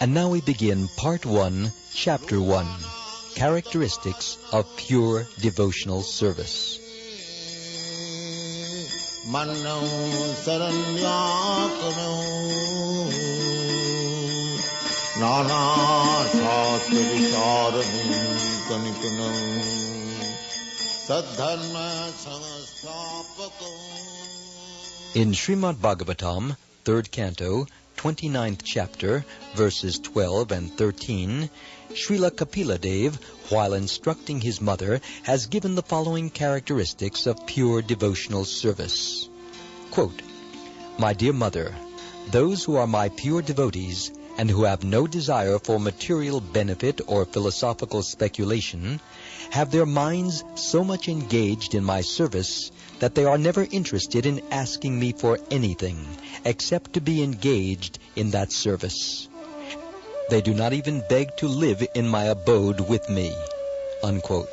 And now we begin Part 1, Chapter 1, Characteristics of Pure Devotional Service. In Srimad Bhagavatam, 3rd Canto, 29th chapter, verses 12 and 13, Srila Kapila Dev, while instructing his mother, has given the following characteristics of pure devotional service. Quote, "My dear mother, those who are my pure devotees and who have no desire for material benefit or philosophical speculation have their minds so much engaged in my service that they are never interested in asking me for anything except to be engaged in that service. They do not even beg to live in my abode with me." Unquote.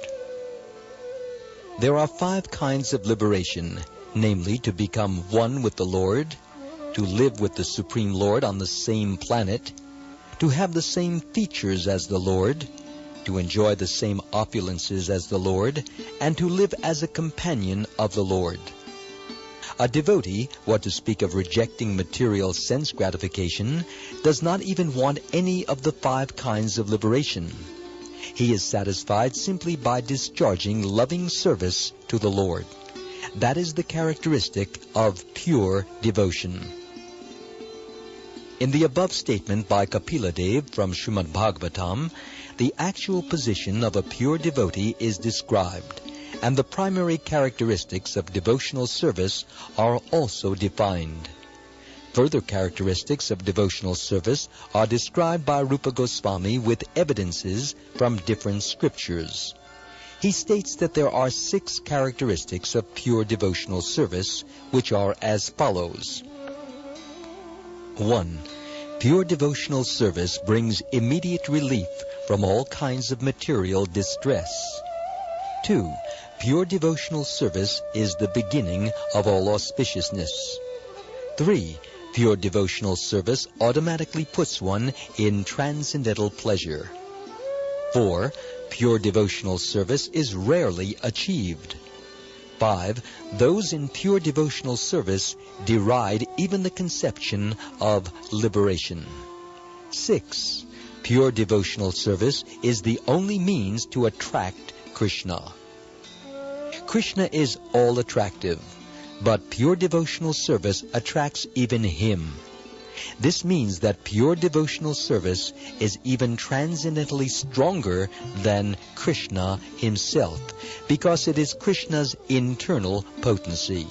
There are 5 kinds of liberation, namely to become one with the Lord, to live with the Supreme Lord on the same planet, to have the same features as the Lord, to enjoy the same opulences as the Lord, and to live as a companion of the Lord. A devotee, what to speak of rejecting material sense gratification, does not even want any of the 5 kinds of liberation. He is satisfied simply by discharging loving service to the Lord. That is the characteristic of pure devotion. In the above statement by Kapila Dev from Srimad Bhagavatam, the actual position of a pure devotee is described, and the primary characteristics of devotional service are also defined. Further characteristics of devotional service are described by Rupa Goswami with evidences from different scriptures. He states that there are 6 characteristics of pure devotional service, which are as follows. 1. Pure devotional service brings immediate relief from all kinds of material distress. 2. Pure devotional service is the beginning of all auspiciousness. 3. Pure devotional service automatically puts one in transcendental pleasure. 4. Pure devotional service is rarely achieved. 5. Those in pure devotional service deride even the conception of liberation. 6. Pure devotional service is the only means to attract Krishna. Krishna is all-attractive, but pure devotional service attracts even him. This means that pure devotional service is even transcendently stronger than Krishna himself, because it is Krishna's internal potency.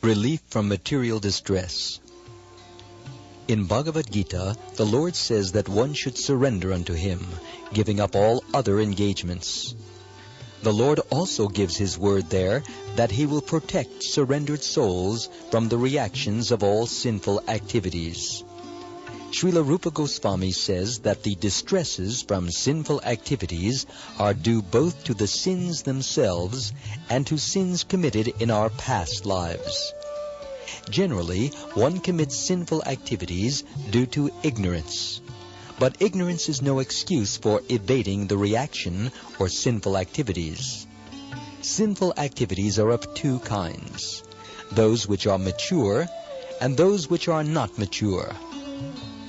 Relief from material distress. In Bhagavad Gita, the Lord says that one should surrender unto him, giving up all other engagements. The Lord also gives his word there that he will protect surrendered souls from the reactions of all sinful activities. Srila Rupa Goswami says that the distresses from sinful activities are due both to the sins themselves and to sins committed in our past lives. Generally, one commits sinful activities due to ignorance. But ignorance is no excuse for evading the reaction or sinful activities. Sinful activities are of 2 kinds, those which are mature and those which are not mature.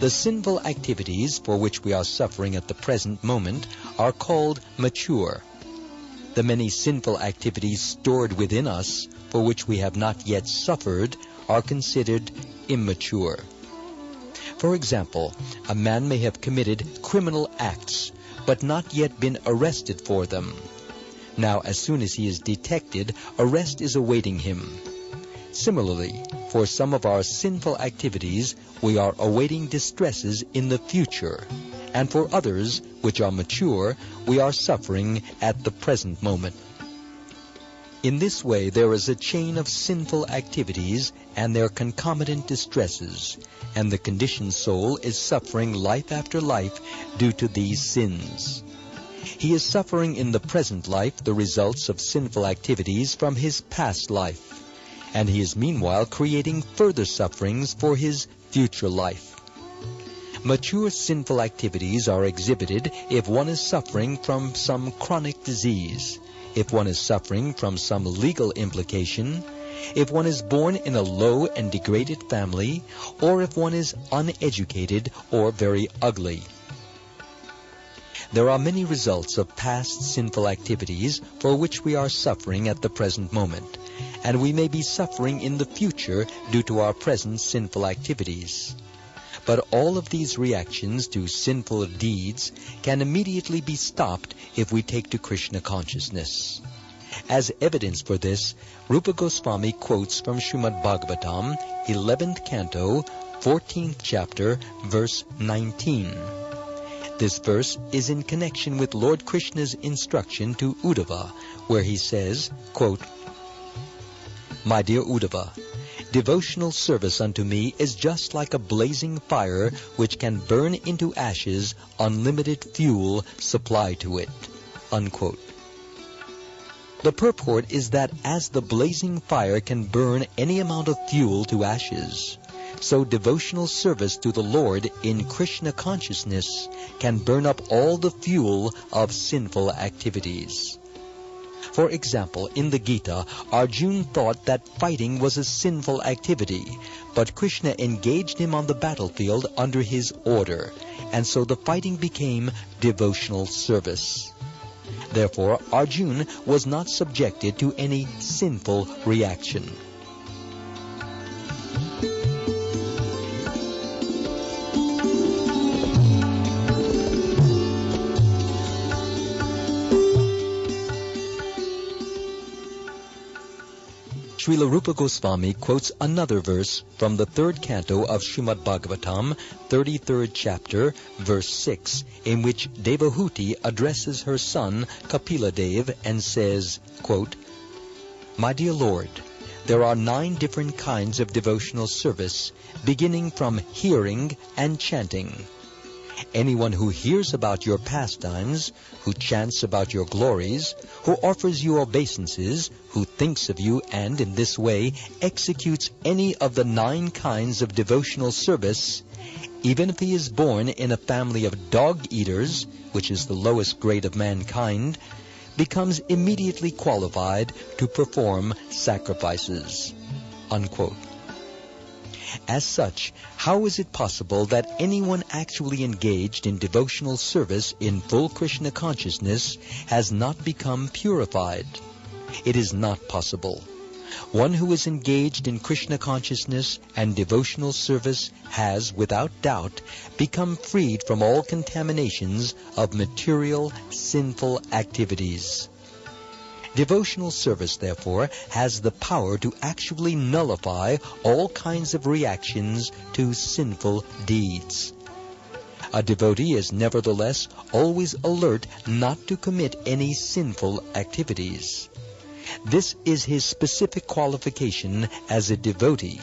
The sinful activities for which we are suffering at the present moment are called mature. The many sinful activities stored within us for which we have not yet suffered are considered immature. For example, a man may have committed criminal acts, but not yet been arrested for them. Now, as soon as he is detected, arrest is awaiting him. Similarly, for some of our sinful activities, we are awaiting distresses in the future, and for others, which are mature, we are suffering at the present moment. In this way, there is a chain of sinful activities and their concomitant distresses, and the conditioned soul is suffering life after life due to these sins. He is suffering in the present life the results of sinful activities from his past life, and he is meanwhile creating further sufferings for his future life. Mature sinful activities are exhibited if one is suffering from some chronic disease, if one is suffering from some legal implication, if one is born in a low and degraded family, or if one is uneducated or very ugly. There are many results of past sinful activities for which we are suffering at the present moment, and we may be suffering in the future due to our present sinful activities. But all of these reactions to sinful deeds can immediately be stopped if we take to Krishna consciousness. As evidence for this, Rupa Goswami quotes from Srimad Bhagavatam, 11th canto, 14th chapter, verse 19. This verse is in connection with Lord Krishna's instruction to Uddhava, where he says, quote, "My dear Uddhava, devotional service unto me is just like a blazing fire which can burn into ashes unlimited fuel supplied to it." Unquote. The purport is that as the blazing fire can burn any amount of fuel to ashes, so devotional service to the Lord in Krishna consciousness can burn up all the fuel of sinful activities. For example, in the Gita, Arjuna thought that fighting was a sinful activity, but Krishna engaged him on the battlefield under his order, and so the fighting became devotional service. Therefore, Arjuna was not subjected to any sinful reaction. Srila Rupa Goswami quotes another verse from the 3rd canto of Srimad Bhagavatam, 33rd chapter, verse 6, in which Devahuti addresses her son Kapila Dev and says, quote, "My dear Lord, there are 9 different kinds of devotional service, beginning from hearing and chanting. Anyone who hears about your pastimes, who chants about your glories, who offers you obeisances, who thinks of you and in this way executes any of the 9 kinds of devotional service, even if he is born in a family of dog-eaters, which is the lowest grade of mankind, becomes immediately qualified to perform sacrifices." Unquote. As such, how is it possible that anyone actually engaged in devotional service in full Krishna consciousness has not become purified? It is not possible. One who is engaged in Krishna consciousness and devotional service has, without doubt, become freed from all contaminations of material, sinful activities. Devotional service, therefore, has the power to actually nullify all kinds of reactions to sinful deeds. A devotee is nevertheless always alert not to commit any sinful activities. This is his specific qualification as a devotee.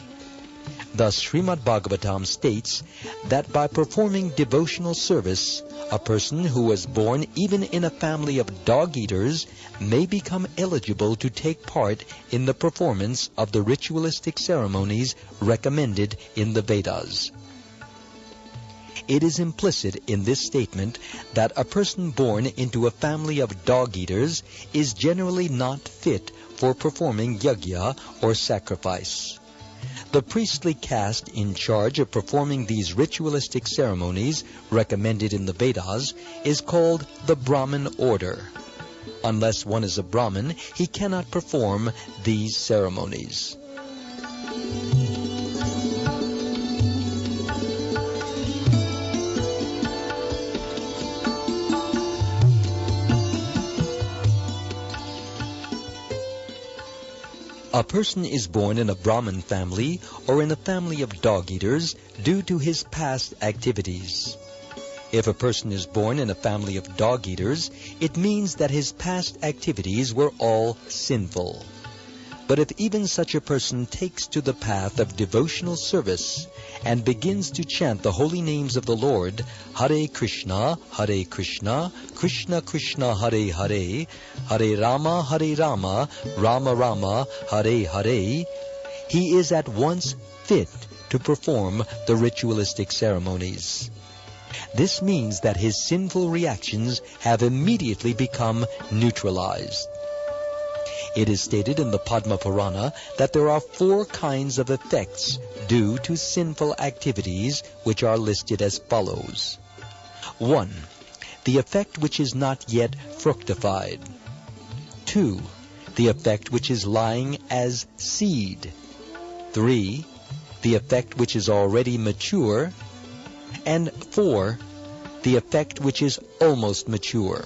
Thus, Srimad Bhagavatam states that by performing devotional service, a person who was born even in a family of dog-eaters may become eligible to take part in the performance of the ritualistic ceremonies recommended in the Vedas. It is implicit in this statement that a person born into a family of dog-eaters is generally not fit for performing yajna or sacrifice. The priestly caste in charge of performing these ritualistic ceremonies recommended in the Vedas is called the Brahmin order. Unless one is a Brahmin, he cannot perform these ceremonies. A person is born in a Brahmin family or in a family of dog-eaters due to his past activities. If a person is born in a family of dog-eaters, it means that his past activities were all sinful. But if even such a person takes to the path of devotional service and begins to chant the holy names of the Lord, Hare Krishna, Krishna Krishna, Hare Hare, Hare Rama, Rama Rama, Hare Hare, he is at once fit to perform the ritualistic ceremonies. This means that his sinful reactions have immediately become neutralized. It is stated in the Padma Purana that there are 4 kinds of effects due to sinful activities, which are listed as follows. 1. The effect which is not yet fructified. 2. The effect which is lying as seed. 3. The effect which is already mature. And 4. The effect which is almost mature.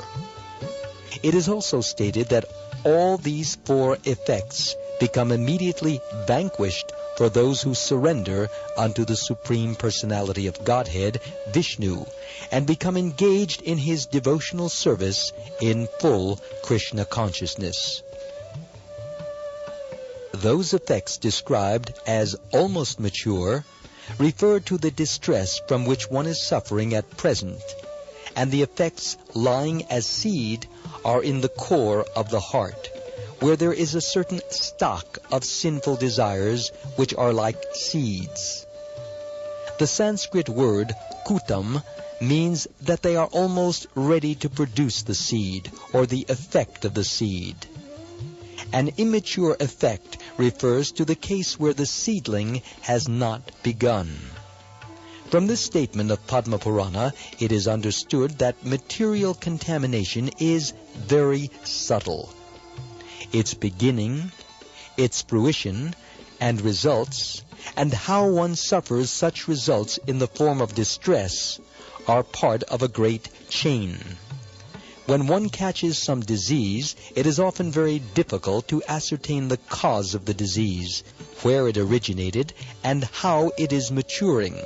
It is also stated that all these 4 effects become immediately vanquished for those who surrender unto the Supreme Personality of Godhead, Vishnu, and become engaged in his devotional service in full Krishna consciousness. Those effects described as almost mature refer to the distress from which one is suffering at present, and the effects lying as seed are in the core of the heart, where there is a certain stock of sinful desires which are like seeds. The Sanskrit word kutam means that they are almost ready to produce the seed, or the effect of the seed. An immature effect refers to the case where the seedling has not begun. From this statement of Padma Purana, it is understood that material contamination is very subtle. Its beginning, its fruition, and results, and how one suffers such results in the form of distress, are part of a great chain. When one catches some disease, it is often very difficult to ascertain the cause of the disease, where it originated, and how it is maturing.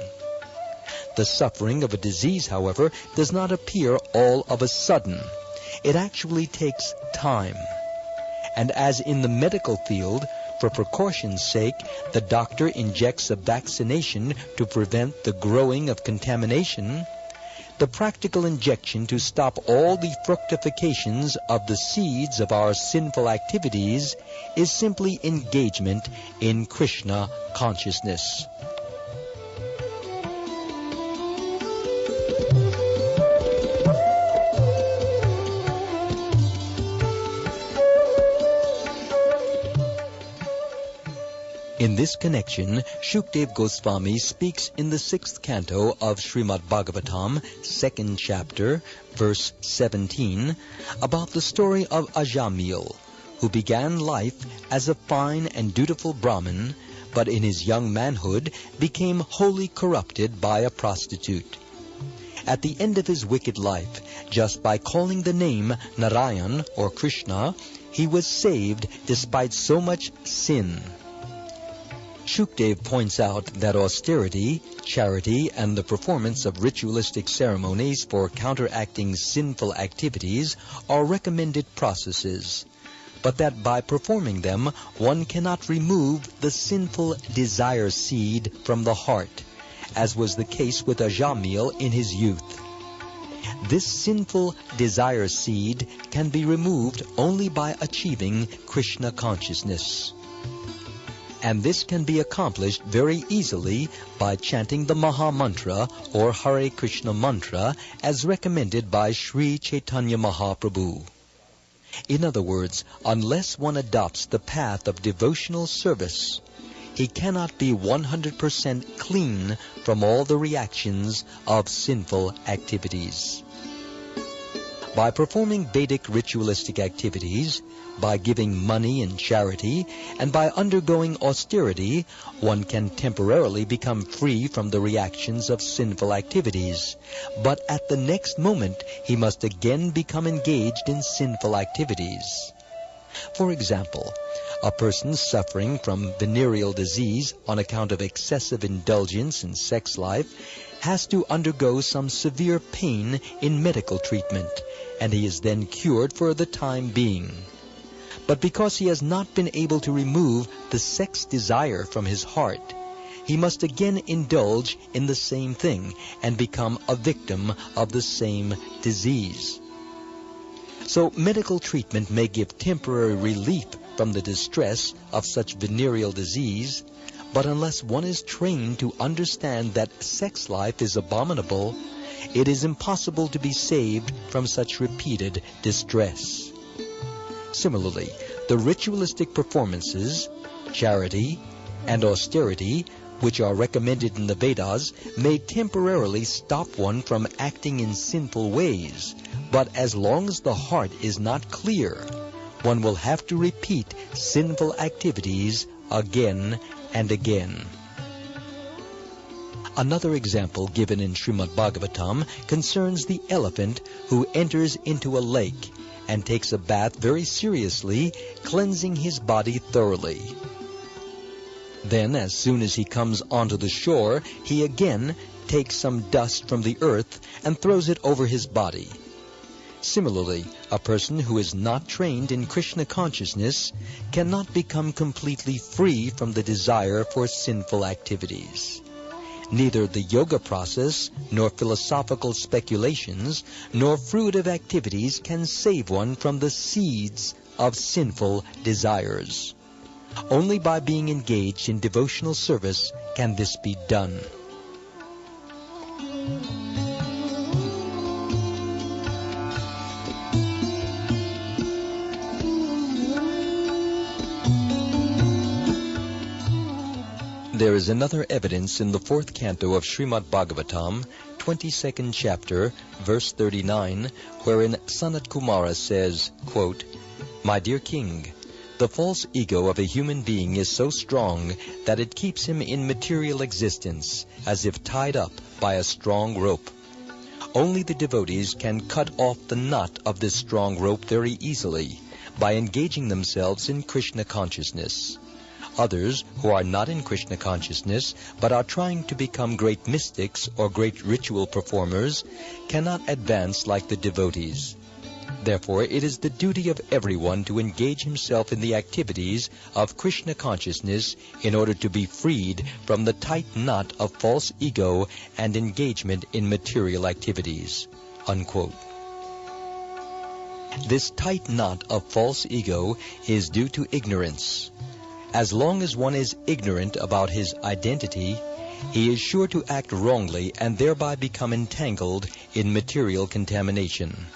The suffering of a disease, however, does not appear all of a sudden. It actually takes time. And as in the medical field, for precaution's sake, the doctor injects a vaccination to prevent the growing of contamination, the practical injection to stop all the fructifications of the seeds of our sinful activities is simply engagement in Krishna consciousness. In this connection, Shukdev Goswami speaks in the 6th canto of Srimad Bhagavatam, 2nd chapter, verse 17, about the story of Ajamil, who began life as a fine and dutiful Brahmin, but in his young manhood became wholly corrupted by a prostitute. At the end of his wicked life, just by calling the name Narayan or Krishna, he was saved despite so much sin. Shukdev points out that austerity, charity, and the performance of ritualistic ceremonies for counteracting sinful activities are recommended processes, but that by performing them, one cannot remove the sinful desire seed from the heart, as was the case with Ajamil in his youth. This sinful desire seed can be removed only by achieving Krishna consciousness. And this can be accomplished very easily by chanting the Maha Mantra or Hare Krishna mantra as recommended by Sri Chaitanya Mahaprabhu. In other words, unless one adopts the path of devotional service, he cannot be 100% clean from all the reactions of sinful activities. By performing Vedic ritualistic activities, by giving money in charity, and by undergoing austerity, one can temporarily become free from the reactions of sinful activities. But at the next moment, he must again become engaged in sinful activities. For example, a person suffering from venereal disease on account of excessive indulgence in sex life has to undergo some severe pain in medical treatment, and he is then cured for the time being. But because he has not been able to remove the sex desire from his heart, he must again indulge in the same thing and become a victim of the same disease. So medical treatment may give temporary relief from the distress of such venereal disease, but unless one is trained to understand that sex life is abominable, it is impossible to be saved from such repeated distress. Similarly, the ritualistic performances, charity, and austerity, which are recommended in the Vedas, may temporarily stop one from acting in sinful ways, but as long as the heart is not clear, one will have to repeat sinful activities again and again. Another example given in Srimad Bhagavatam concerns the elephant who enters into a lake and takes a bath very seriously, cleansing his body thoroughly. Then, as soon as he comes onto the shore, he again takes some dust from the earth and throws it over his body. Similarly, a person who is not trained in Krishna consciousness cannot become completely free from the desire for sinful activities. Neither the yoga process, nor philosophical speculations, nor fruitive activities can save one from the seeds of sinful desires. Only by being engaged in devotional service can this be done. There is another evidence in the 4th canto of Srimad Bhagavatam, 22nd chapter, verse 39, wherein Sanat Kumara says, quote, "My dear king, the false ego of a human being is so strong that it keeps him in material existence, as if tied up by a strong rope. Only the devotees can cut off the knot of this strong rope very easily by engaging themselves in Krishna consciousness. Others, who are not in Krishna consciousness, but are trying to become great mystics or great ritual performers, cannot advance like the devotees. Therefore, it is the duty of everyone to engage himself in the activities of Krishna consciousness in order to be freed from the tight knot of false ego and engagement in material activities." Unquote. This tight knot of false ego is due to ignorance. As long as one is ignorant about his identity, he is sure to act wrongly and thereby become entangled in material contamination.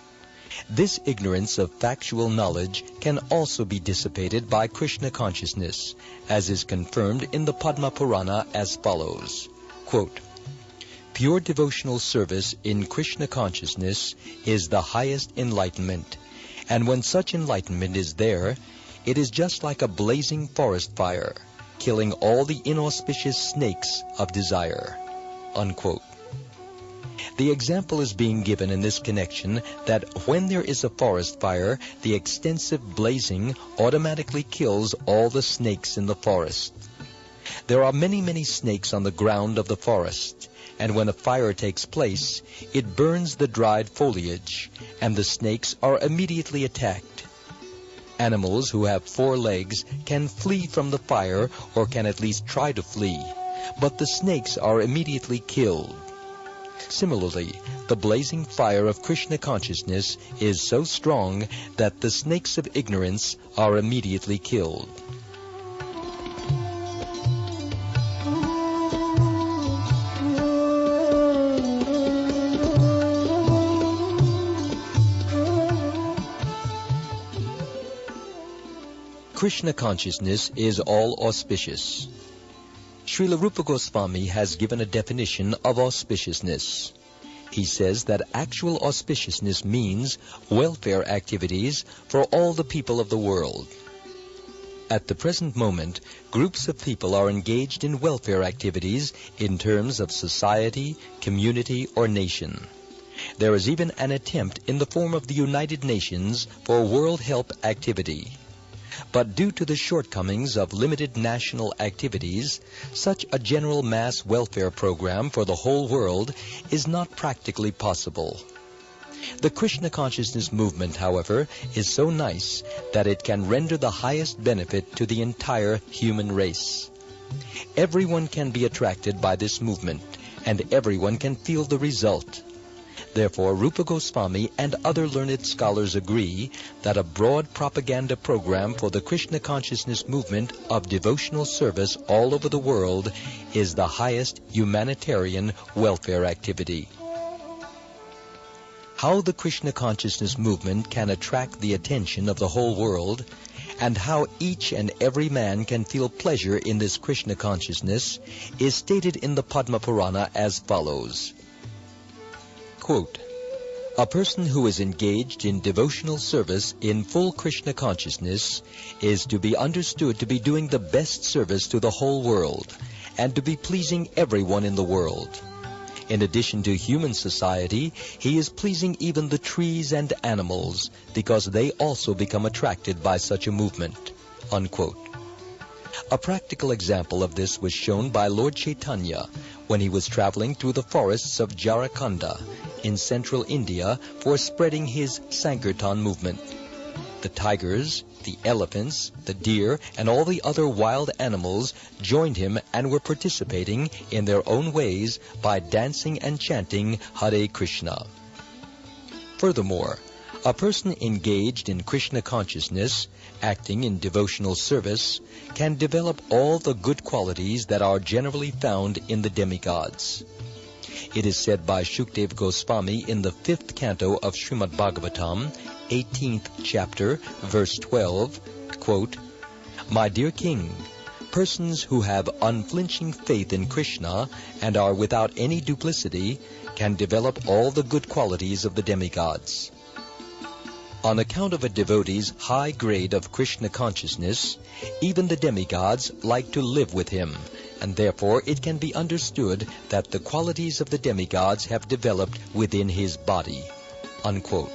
This ignorance of factual knowledge can also be dissipated by Krishna consciousness, as is confirmed in the Padma Purana as follows, quote, "Pure devotional service in Krishna consciousness is the highest enlightenment, and when such enlightenment is there, it is just like a blazing forest fire, killing all the inauspicious snakes of desire." Unquote. The example is being given in this connection that when there is a forest fire, the extensive blazing automatically kills all the snakes in the forest. There are many, many snakes on the ground of the forest, and when a fire takes place, it burns the dried foliage, and the snakes are immediately attacked. Animals who have 4 legs can flee from the fire, or can at least try to flee, but the snakes are immediately killed. Similarly, the blazing fire of Krishna consciousness is so strong that the snakes of ignorance are immediately killed. Krishna consciousness is all auspicious. Srila Rupa Goswami has given a definition of auspiciousness. He says that actual auspiciousness means welfare activities for all the people of the world. At the present moment, groups of people are engaged in welfare activities in terms of society, community, or nation. There is even an attempt in the form of the United Nations for world help activity. But due to the shortcomings of limited national activities, such a general mass welfare program for the whole world is not practically possible. The Krishna consciousness movement, however, is so nice that it can render the highest benefit to the entire human race. Everyone can be attracted by this movement, and everyone can feel the result. Therefore, Rupa Goswami and other learned scholars agree that a broad propaganda program for the Krishna consciousness movement of devotional service all over the world is the highest humanitarian welfare activity. How the Krishna consciousness movement can attract the attention of the whole world, and how each and every man can feel pleasure in this Krishna consciousness, is stated in the Padma Purana as follows. Quote, "A person who is engaged in devotional service in full Krishna consciousness is to be understood to be doing the best service to the whole world, and to be pleasing everyone in the world. In addition to human society, he is pleasing even the trees and animals, because they also become attracted by such a movement." Unquote. A practical example of this was shown by Lord Chaitanya when he was traveling through the forests of Jharkhand in central India for spreading his Sankirtan movement. The tigers, the elephants, the deer, and all the other wild animals joined him and were participating in their own ways by dancing and chanting Hare Krishna. Furthermore, a person engaged in Krishna consciousness, acting in devotional service, can develop all the good qualities that are generally found in the demigods. It is said by Shukdev Goswami in the 5th canto of Srimad Bhagavatam, 18th chapter, verse 12, quote, "My dear king, persons who have unflinching faith in Krishna and are without any duplicity can develop all the good qualities of the demigods. On account of a devotee's high grade of Krishna consciousness, even the demigods like to live with him, and therefore it can be understood that the qualities of the demigods have developed within his body." Unquote.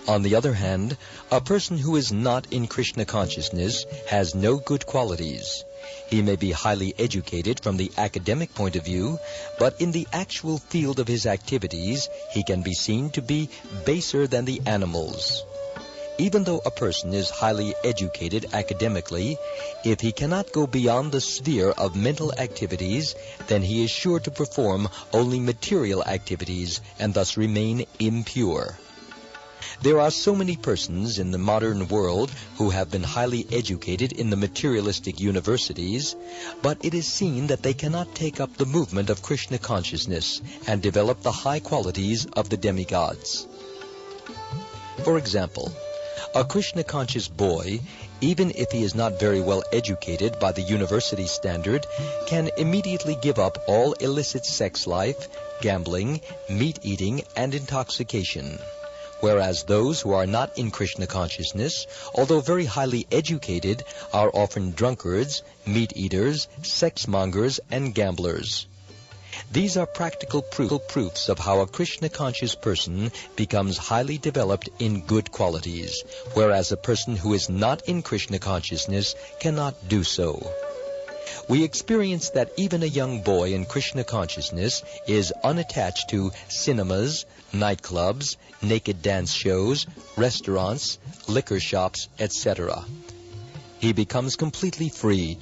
On the other hand, a person who is not in Krishna consciousness has no good qualities. He may be highly educated from the academic point of view, but in the actual field of his activities, he can be seen to be baser than the animals. Even though a person is highly educated academically, if he cannot go beyond the sphere of mental activities, then he is sure to perform only material activities and thus remain impure. There are so many persons in the modern world who have been highly educated in the materialistic universities, but it is seen that they cannot take up the movement of Krishna consciousness and develop the high qualities of the demigods. For example, a Krishna-conscious boy, even if he is not very well educated by the university standard, can immediately give up all illicit sex life, gambling, meat-eating, and intoxication. Whereas those who are not in Krishna consciousness, although very highly educated, are often drunkards, meat-eaters, sex-mongers, and gamblers. These are practical proofs of how a Krishna-conscious person becomes highly developed in good qualities, whereas a person who is not in Krishna consciousness cannot do so. We experience that even a young boy in Krishna consciousness is unattached to cinemas, nightclubs, naked dance shows, restaurants, liquor shops, etc. He becomes completely freed.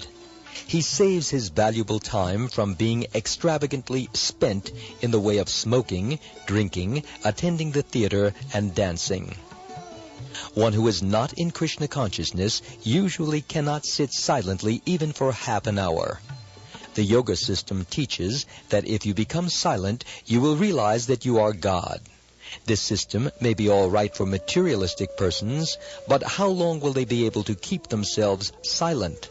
He saves his valuable time from being extravagantly spent in the way of smoking, drinking, attending the theater, and dancing. One who is not in Krishna consciousness usually cannot sit silently even for half an hour. The yoga system teaches that if you become silent, you will realize that you are God. This system may be all right for materialistic persons, but how long will they be able to keep themselves silent?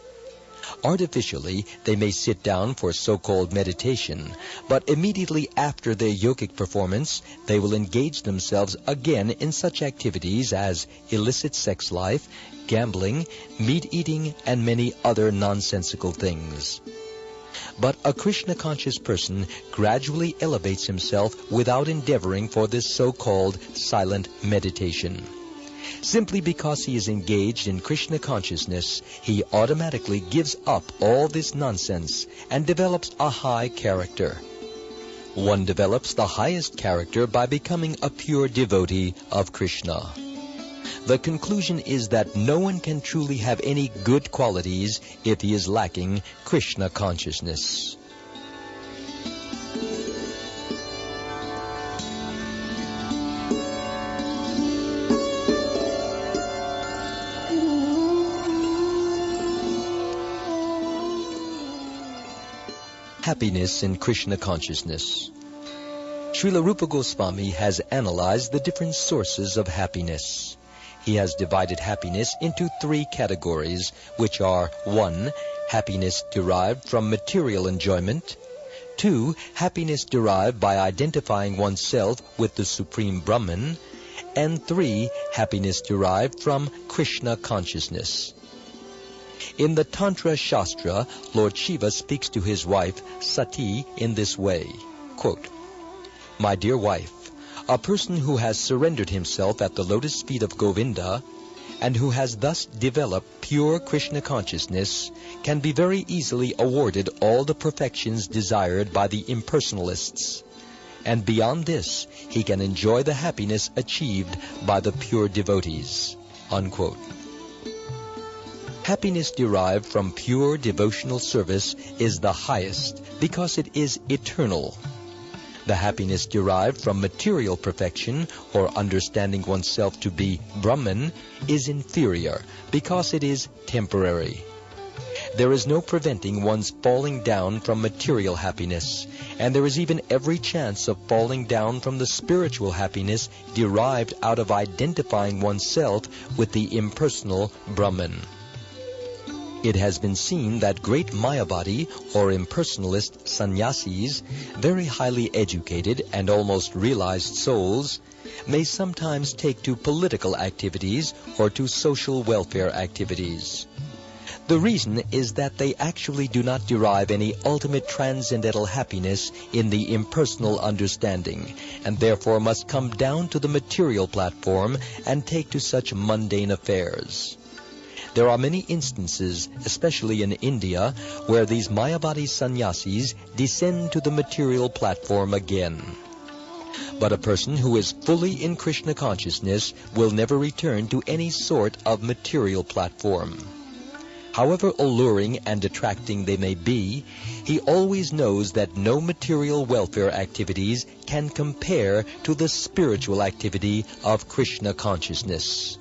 Artificially, they may sit down for so-called meditation, but immediately after their yogic performance, they will engage themselves again in such activities as illicit sex life, gambling, meat eating, and many other nonsensical things. But a Krishna-conscious person gradually elevates himself without endeavoring for this so-called silent meditation. Simply because he is engaged in Krishna consciousness, he automatically gives up all this nonsense and develops a high character. One develops the highest character by becoming a pure devotee of Krishna. The conclusion is that no one can truly have any good qualities if he is lacking Krishna consciousness. Happiness in Krishna consciousness. Srila Rupa Goswami has analyzed the different sources of happiness. He has divided happiness into 3 categories, which are 1. Happiness derived from material enjoyment, 2. Happiness derived by identifying oneself with the Supreme Brahman, and 3. Happiness derived from Krishna consciousness. In the Tantra Shastra, Lord Shiva speaks to his wife, Sati, in this way, quote, "My dear wife, a person who has surrendered himself at the lotus feet of Govinda, and who has thus developed pure Krishna consciousness, can be very easily awarded all the perfections desired by the impersonalists. And beyond this, he can enjoy the happiness achieved by the pure devotees." Unquote. Happiness derived from pure devotional service is the highest because it is eternal. The happiness derived from material perfection or understanding oneself to be Brahman is inferior because it is temporary. There is no preventing one's falling down from material happiness, and there is even every chance of falling down from the spiritual happiness derived out of identifying oneself with the impersonal Brahman. It has been seen that great Mayavadi or impersonalist sannyasis, very highly educated and almost realized souls, may sometimes take to political activities or to social welfare activities. The reason is that they actually do not derive any ultimate transcendental happiness in the impersonal understanding, and therefore must come down to the material platform and take to such mundane affairs. There are many instances, especially in India, where these Mayavadi sannyasis descend to the material platform again. But a person who is fully in Krishna consciousness will never return to any sort of material platform. However alluring and attracting they may be, he always knows that no material welfare activities can compare to the spiritual activity of Krishna consciousness.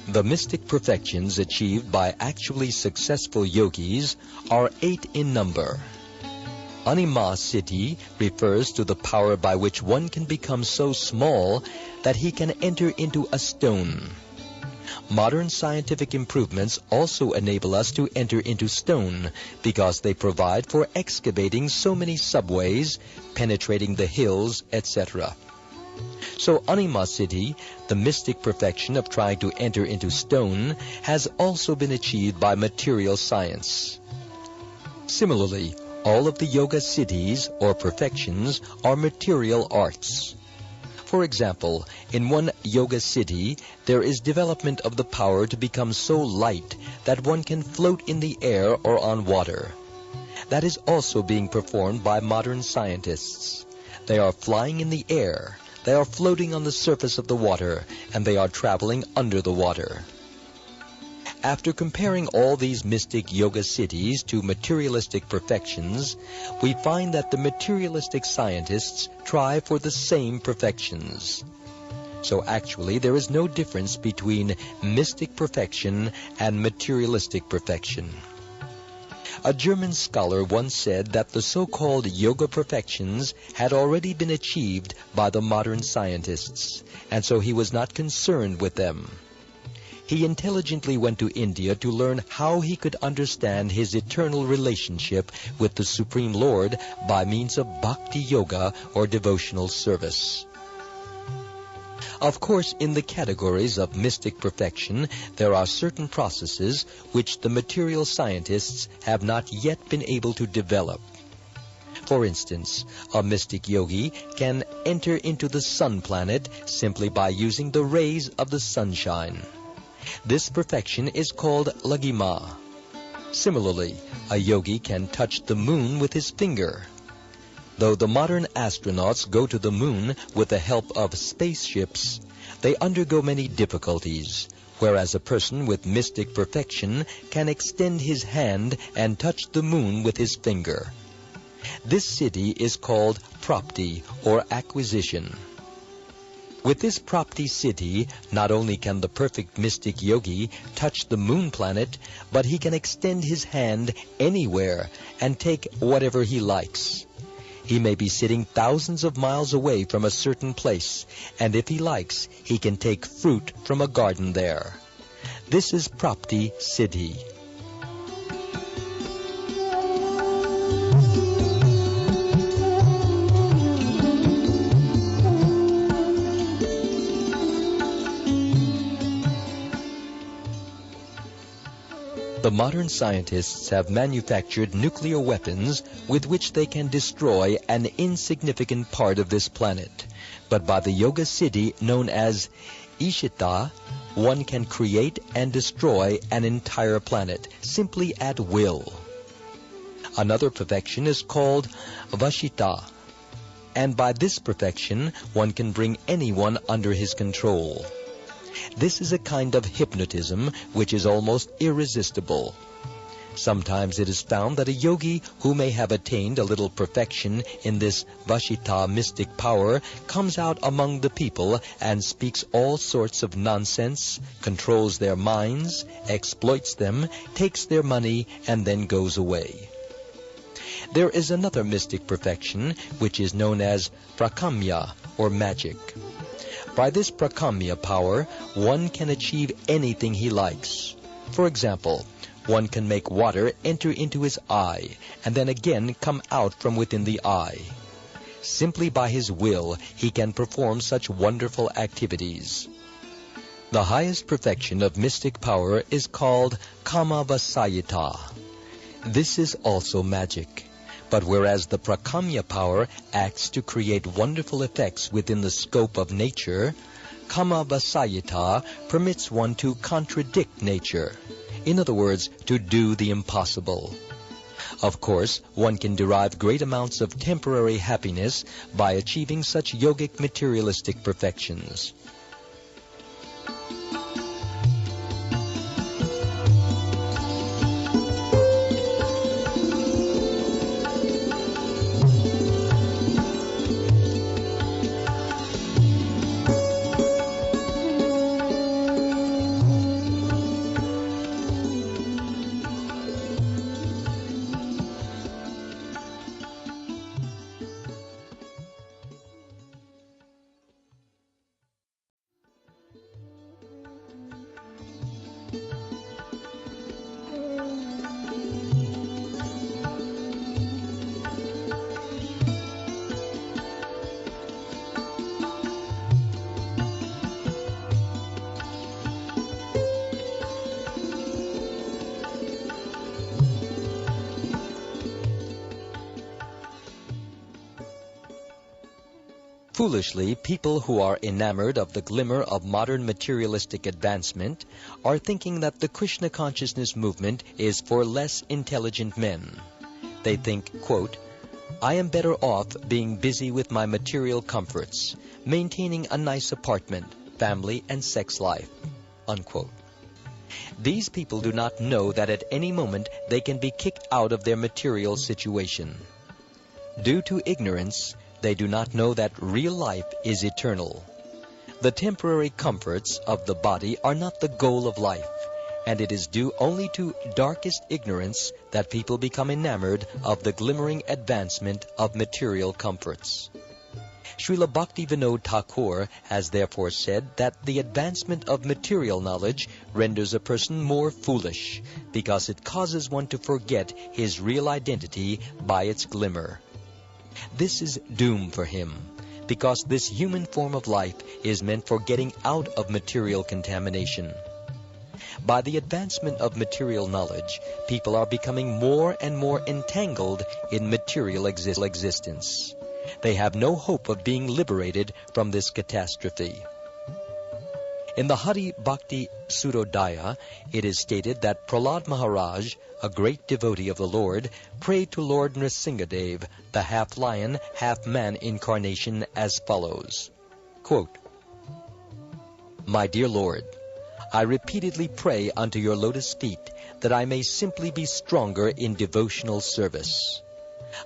The mystic perfections achieved by actually successful yogis are 8 in number. Animasiddhi refers to the power by which one can become so small that he can enter into a stone. Modern scientific improvements also enable us to enter into stone because they provide for excavating so many subways, penetrating the hills, etc. So Animasiddhi, the mystic perfection of trying to enter into stone, has also been achieved by material science. Similarly, all of the yoga siddhis or perfections are material arts. For example, in one yoga siddhi, there is development of the power to become so light that one can float in the air or on water. That is also being performed by modern scientists. They are flying in the air. They are floating on the surface of the water, and they are traveling under the water. After comparing all these mystic yoga siddhis to materialistic perfections, we find that the materialistic scientists try for the same perfections. So actually there is no difference between mystic perfection and materialistic perfection. A German scholar once said that the so-called yoga perfections had already been achieved by the modern scientists, and so he was not concerned with them. He intelligently went to India to learn how he could understand his eternal relationship with the Supreme Lord by means of bhakti yoga or devotional service. Of course, in the categories of mystic perfection, there are certain processes which the material scientists have not yet been able to develop. For instance, a mystic yogi can enter into the sun planet simply by using the rays of the sunshine. This perfection is called lagima. Similarly, a yogi can touch the moon with his finger. Though the modern astronauts go to the moon with the help of spaceships, they undergo many difficulties, whereas a person with mystic perfection can extend his hand and touch the moon with his finger. This siddhi is called prapti, or acquisition. With this prapti siddhi, not only can the perfect mystic yogi touch the moon planet, but he can extend his hand anywhere and take whatever he likes. He may be sitting thousands of miles away from a certain place, and if he likes, he can take fruit from a garden there. This is prapti siddhi. The modern scientists have manufactured nuclear weapons with which they can destroy an insignificant part of this planet. But by the yoga siddhi known as Ishita, one can create and destroy an entire planet simply at will. Another perfection is called Vashita, and by this perfection one can bring anyone under his control. This is a kind of hypnotism which is almost irresistible. Sometimes it is found that a yogi who may have attained a little perfection in this Vashita mystic power comes out among the people and speaks all sorts of nonsense, controls their minds, exploits them, takes their money, and then goes away. There is another mystic perfection which is known as prakamya, or magic. By this prakamya power, one can achieve anything he likes. For example, one can make water enter into his eye and then again come out from within the eye. Simply by his will, he can perform such wonderful activities. The highest perfection of mystic power is called Kamavasayita. This is also magic. But whereas the prakamya power acts to create wonderful effects within the scope of nature, Kamavasayita permits one to contradict nature. In other words, to do the impossible. Of course, one can derive great amounts of temporary happiness by achieving such yogic materialistic perfections. Foolishly, people who are enamored of the glimmer of modern materialistic advancement are thinking that the Krishna consciousness movement is for less intelligent men. They think, quote, I am better off being busy with my material comforts, maintaining a nice apartment, family, and sex life, unquote. These people do not know that at any moment they can be kicked out of their material situation. Due to ignorance, they do not know that real life is eternal. The temporary comforts of the body are not the goal of life, and it is due only to darkest ignorance that people become enamored of the glimmering advancement of material comforts. Srila Bhaktivinoda Thakur has therefore said that the advancement of material knowledge renders a person more foolish, because it causes one to forget his real identity by its glimmer. This is doom for him, because this human form of life is meant for getting out of material contamination. By the advancement of material knowledge, people are becoming more and more entangled in material existence. They have no hope of being liberated from this catastrophe. In the Hari Bhakti Surodaya, it is stated that Prahlad Maharaj, a great devotee of the Lord, prayed to Lord Nrsingadev, the half-lion, half-man incarnation, as follows, quote, "My dear Lord, I repeatedly pray unto your lotus feet that I may simply be stronger in devotional service.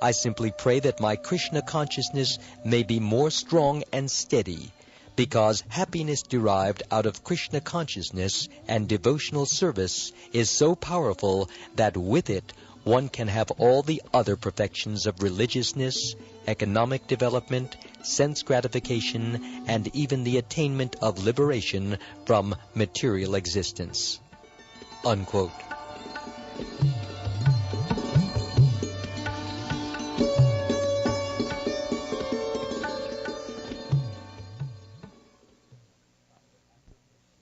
I simply pray that my Krishna consciousness may be more strong and steady, because happiness derived out of Krishna consciousness and devotional service is so powerful that with it one can have all the other perfections of religiousness, economic development, sense gratification, and even the attainment of liberation from material existence." Unquote.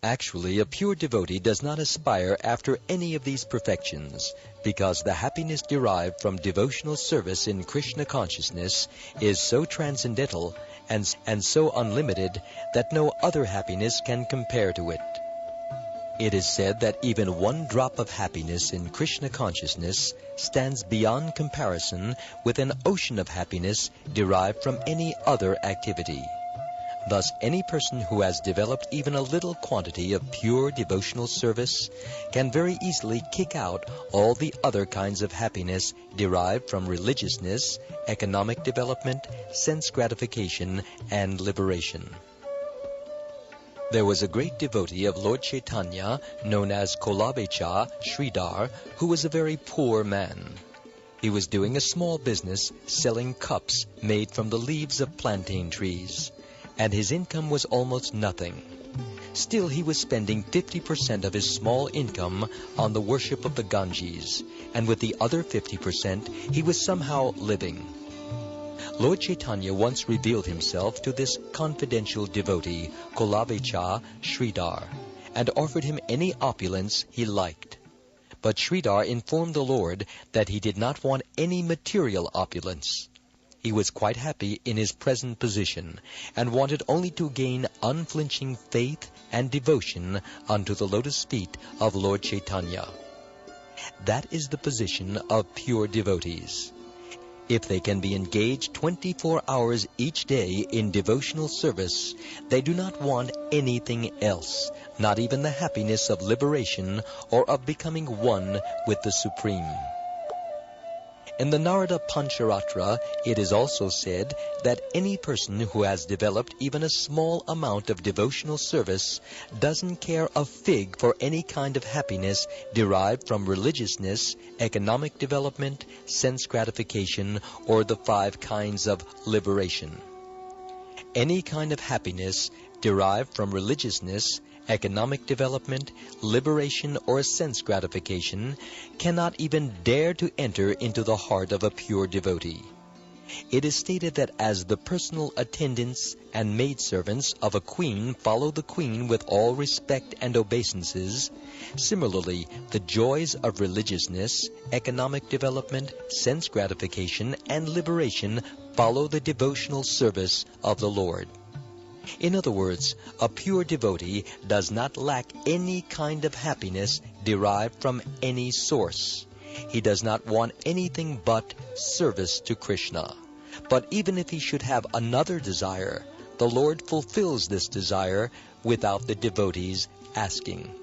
Actually, a pure devotee does not aspire after any of these perfections, because the happiness derived from devotional service in Krishna consciousness is so transcendental and so unlimited that no other happiness can compare to it. It is said that even one drop of happiness in Krishna consciousness stands beyond comparison with an ocean of happiness derived from any other activity. Thus, any person who has developed even a little quantity of pure devotional service can very easily kick out all the other kinds of happiness derived from religiousness, economic development, sense gratification, and liberation. There was a great devotee of Lord Chaitanya known as Kolabecha Sridhar, who was a very poor man. He was doing a small business selling cups made from the leaves of plantain trees, and his income was almost nothing. Still, he was spending 50% of his small income on the worship of the Ganges, and with the other 50% he was somehow living. Lord Chaitanya once revealed himself to this confidential devotee, Kolabecha Sridhar, and offered him any opulence he liked. But Sridhar informed the Lord that he did not want any material opulence. He was quite happy in his present position, and wanted only to gain unflinching faith and devotion unto the lotus feet of Lord Chaitanya. That is the position of pure devotees. If they can be engaged 24 hours each day in devotional service, they do not want anything else, not even the happiness of liberation or of becoming one with the Supreme. In the Narada Pancharatra, it is also said that any person who has developed even a small amount of devotional service doesn't care a fig for any kind of happiness derived from religiousness, economic development, sense gratification, or the 5 kinds of liberation. Any kind of happiness derived from religiousness, economic development, liberation, or sense gratification cannot even dare to enter into the heart of a pure devotee. It is stated that as the personal attendants and maidservants of a queen follow the queen with all respect and obeisances, similarly the joys of religiousness, economic development, sense gratification, and liberation follow the devotional service of the Lord. In other words, a pure devotee does not lack any kind of happiness derived from any source. He does not want anything but service to Krishna. But even if he should have another desire, the Lord fulfills this desire without the devotee's asking.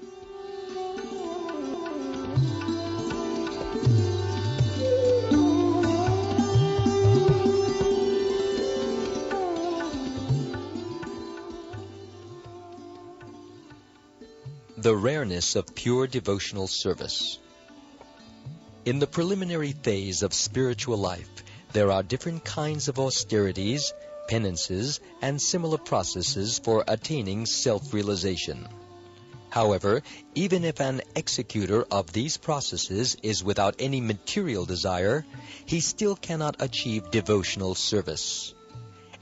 The rareness of pure devotional service. In the preliminary phase of spiritual life, there are different kinds of austerities, penances, and similar processes for attaining self-realization. However, even if an executor of these processes is without any material desire, he still cannot achieve devotional service.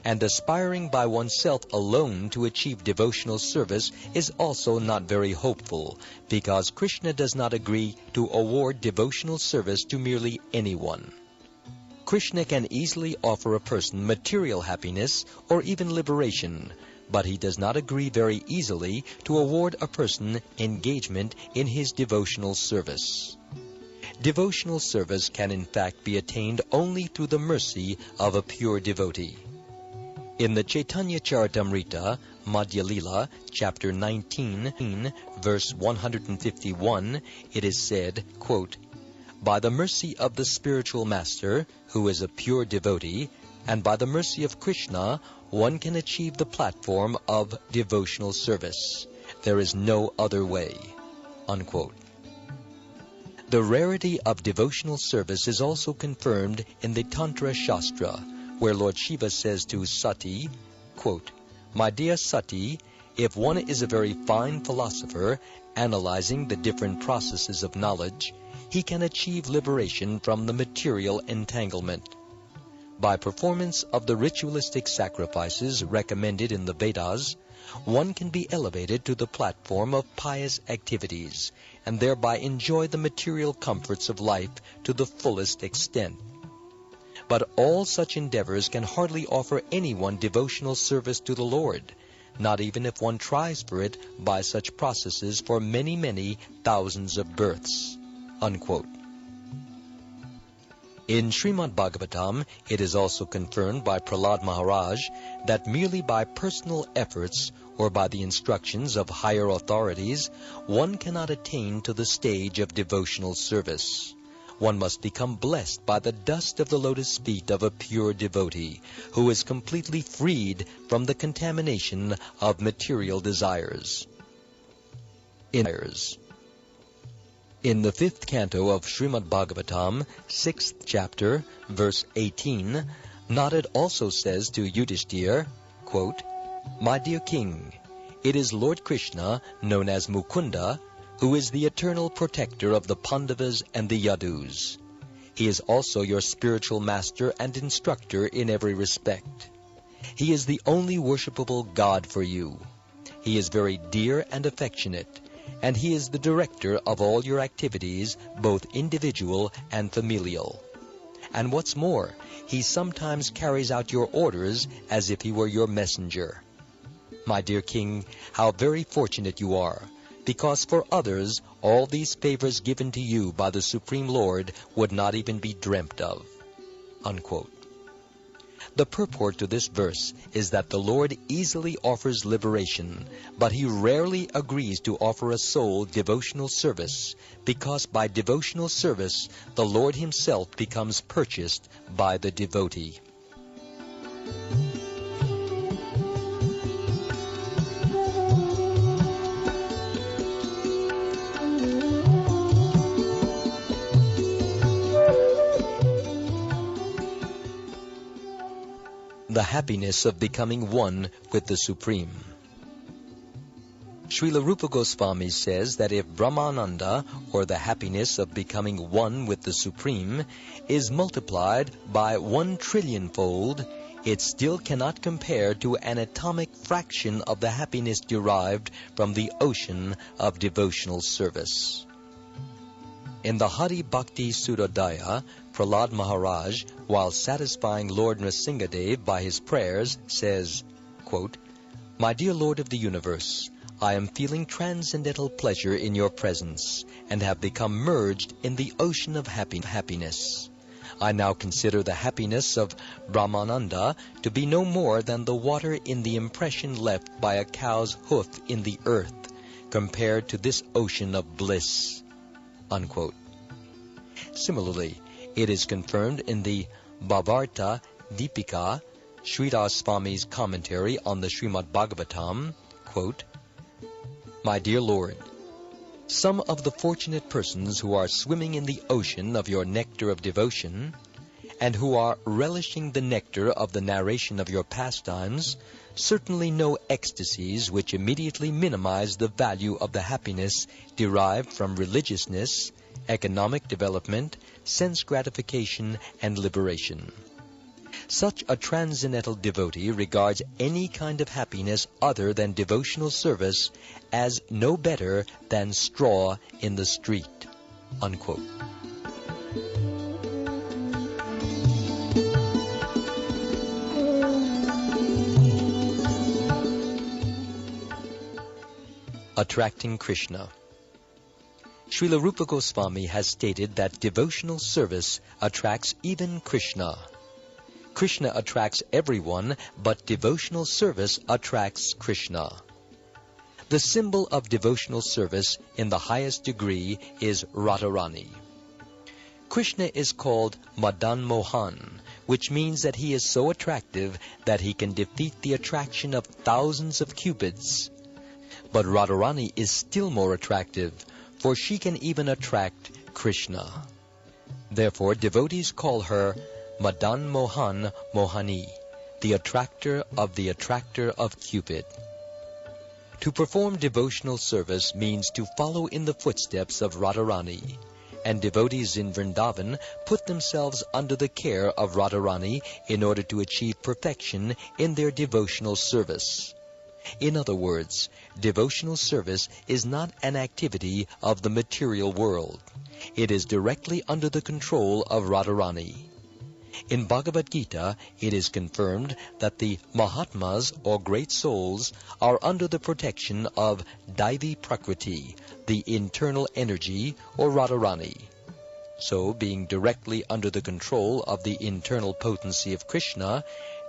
And aspiring by oneself alone to achieve devotional service is also not very hopeful, because Krishna does not agree to award devotional service to merely anyone. Krishna can easily offer a person material happiness or even liberation, but he does not agree very easily to award a person engagement in his devotional service. Devotional service can in fact be attained only through the mercy of a pure devotee. In the Caitanya Caritamrta, Madhya Lila, chapter 19, verse 151, it is said, quote, "By the mercy of the spiritual master, who is a pure devotee, and by the mercy of Krishna, one can achieve the platform of devotional service. There is no other way." Unquote. The rarity of devotional service is also confirmed in the Tantra Shastra, where Lord Shiva says to Sati, quote, "My dear Sati, if one is a very fine philosopher, analyzing the different processes of knowledge, he can achieve liberation from the material entanglement. By performance of the ritualistic sacrifices recommended in the Vedas, one can be elevated to the platform of pious activities, and thereby enjoy the material comforts of life to the fullest extent. But all such endeavors can hardly offer anyone devotional service to the Lord, not even if one tries for it by such processes for many, many thousands of births." Unquote. In Srimad Bhagavatam, it is also confirmed by Prahlad Maharaj that merely by personal efforts or by the instructions of higher authorities, one cannot attain to the stage of devotional service. One must become blessed by the dust of the lotus feet of a pure devotee, who is completely freed from the contamination of material desires. In the 5th canto of Srimad Bhagavatam, 6th chapter, verse 18, Narrated also says to Yudhishthira, quote, "My dear king, it is Lord Krishna, known as Mukunda, who is the eternal protector of the Pandavas and the Yadus. He is also your spiritual master and instructor in every respect. He is the only worshipable God for you. He is very dear and affectionate, and he is the director of all your activities, both individual and familial. And what's more, he sometimes carries out your orders as if he were your messenger. My dear king, how very fortunate you are, because for others all these favors given to you by the Supreme Lord would not even be dreamt of." Unquote. The purport to this verse is that the Lord easily offers liberation, but he rarely agrees to offer a soul devotional service, because by devotional service the Lord himself becomes purchased by the devotee. The happiness of becoming one with the Supreme. Srila Rupa Goswami says that if Brahmananda, or the happiness of becoming one with the Supreme, is multiplied by 1 trillion-fold, it still cannot compare to an atomic fraction of the happiness derived from the ocean of devotional service. In the Hari Bhakti Sudodaya, Prahlad Maharaj, while satisfying Lord Nrsingadev by his prayers, says, quote, "My dear Lord of the universe, I am feeling transcendental pleasure in your presence, and have become merged in the ocean of happiness. I now consider the happiness of Brahmananda to be no more than the water in the impression left by a cow's hoof in the earth, compared to this ocean of bliss." Unquote. Similarly, it is confirmed in the Bhavarta Deepika, Sridhar Swami's commentary on the Srimad Bhagavatam, quote, "My dear Lord, Some of the fortunate persons who are swimming in the ocean of your nectar of devotion, and who are relishing the nectar of the narration of your pastimes, certainly know ecstasies which immediately minimize the value of the happiness derived from religiousness, economic development, sense gratification, and liberation. Such a transcendental devotee regards any kind of happiness other than devotional service as no better than straw in the street." Unquote. Attracting Krishna. Srila Rupa Goswami has stated that devotional service attracts even Krishna. Krishna attracts everyone, but devotional service attracts Krishna. The symbol of devotional service in the highest degree is Radharani. Krishna is called Madan Mohan, which means that he is so attractive that he can defeat the attraction of thousands of cupids. But Radharani is still more attractive, for she can even attract Krishna. Therefore, devotees call her Madan Mohan Mohani, the attractor of Cupid. To perform devotional service means to follow in the footsteps of Radharani, and devotees in Vrindavan put themselves under the care of Radharani in order to achieve perfection in their devotional service. In other words, devotional service is not an activity of the material world. It is directly under the control of Radharani. In Bhagavad Gita, it is confirmed that the Mahatmas, or great souls, are under the protection of Devi Prakriti, the internal energy, or Radharani. So, being directly under the control of the internal potency of Krishna,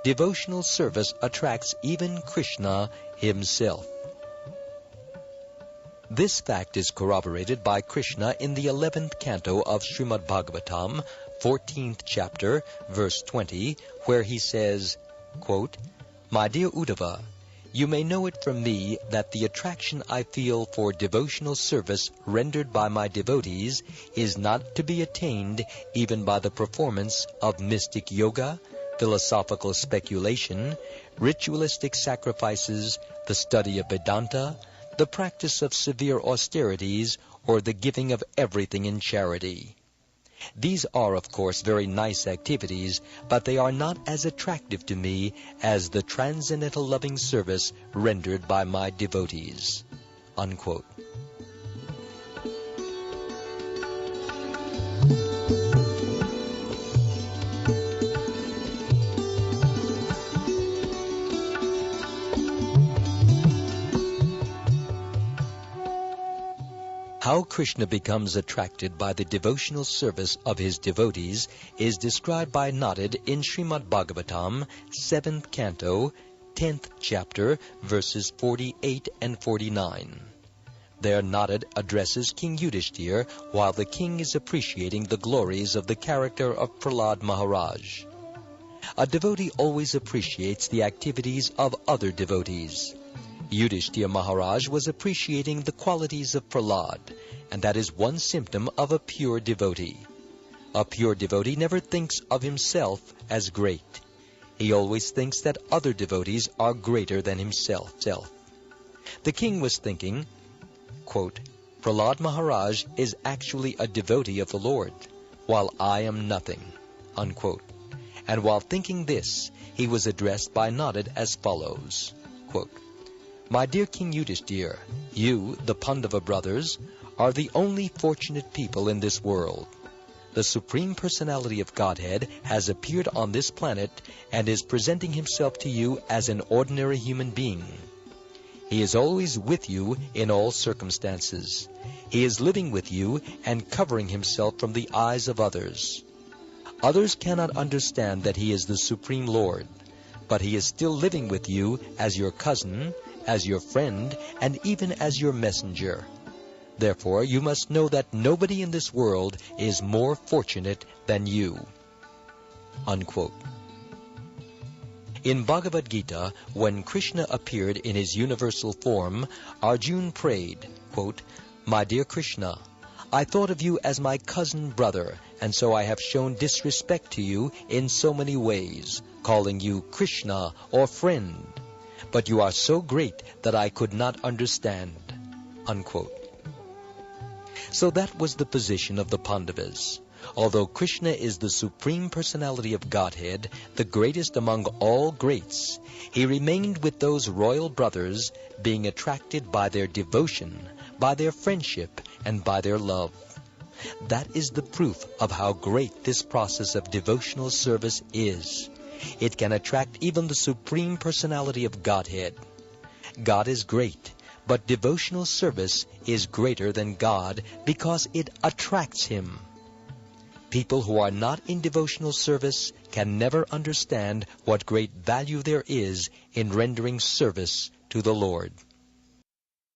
devotional service attracts even Krishna himself. This fact is corroborated by Krishna in the 11th canto of Srimad Bhagavatam, 14th chapter, verse 20, where he says, quote, "My dear Uddhava, you may know it from me that the attraction I feel for devotional service rendered by my devotees is not to be attained even by the performance of mystic yoga, philosophical speculation, ritualistic sacrifices, the study of Vedanta, the practice of severe austerities, or the giving of everything in charity. These are, of course, very nice activities, but they are not as attractive to me as the transcendental loving service rendered by my devotees." Unquote. How Krishna becomes attracted by the devotional service of his devotees is described by Narrated in Srimad Bhagavatam, 7th canto, 10th chapter, verses 48 and 49. There Narrated addresses King Yudhishthira while the king is appreciating the glories of the character of Prahlad Maharaj. A devotee always appreciates the activities of other devotees. Yudhishthira Maharaj was appreciating the qualities of Prahlad, and that is one symptom of a pure devotee. A pure devotee never thinks of himself as great. He always thinks that other devotees are greater than himself. The king was thinking, quote, "Prahlad Maharaj is actually a devotee of the Lord, while I am nothing." Unquote. And while thinking this, he was addressed by Narrated as follows, quote, "My dear King Yudhishthira, you, the Pandava brothers, are the only fortunate people in this world. The Supreme Personality of Godhead has appeared on this planet and is presenting himself to you as an ordinary human being. He is always with you in all circumstances. He is living with you and covering himself from the eyes of others. Others cannot understand that he is the Supreme Lord, but he is still living with you as your cousin, as your friend, and even as your messenger. Therefore, you must know that nobody in this world is more fortunate than you." Unquote. In Bhagavad Gita, when Krishna appeared in his universal form, Arjuna prayed, quote, My dear Krishna, I thought of you as my cousin brother, and so I have shown disrespect to you in so many ways, calling you Krishna or friend. But you are so great that I could not understand." Unquote. So that was the position of the Pandavas. Although Krishna is the Supreme Personality of Godhead, the greatest among all greats, he remained with those royal brothers, being attracted by their devotion, by their friendship, and by their love. That is the proof of how great this process of devotional service is. It can attract even the Supreme Personality of Godhead. God is great, but devotional service is greater than God because it attracts Him. People who are not in devotional service can never understand what great value there is in rendering service to the Lord.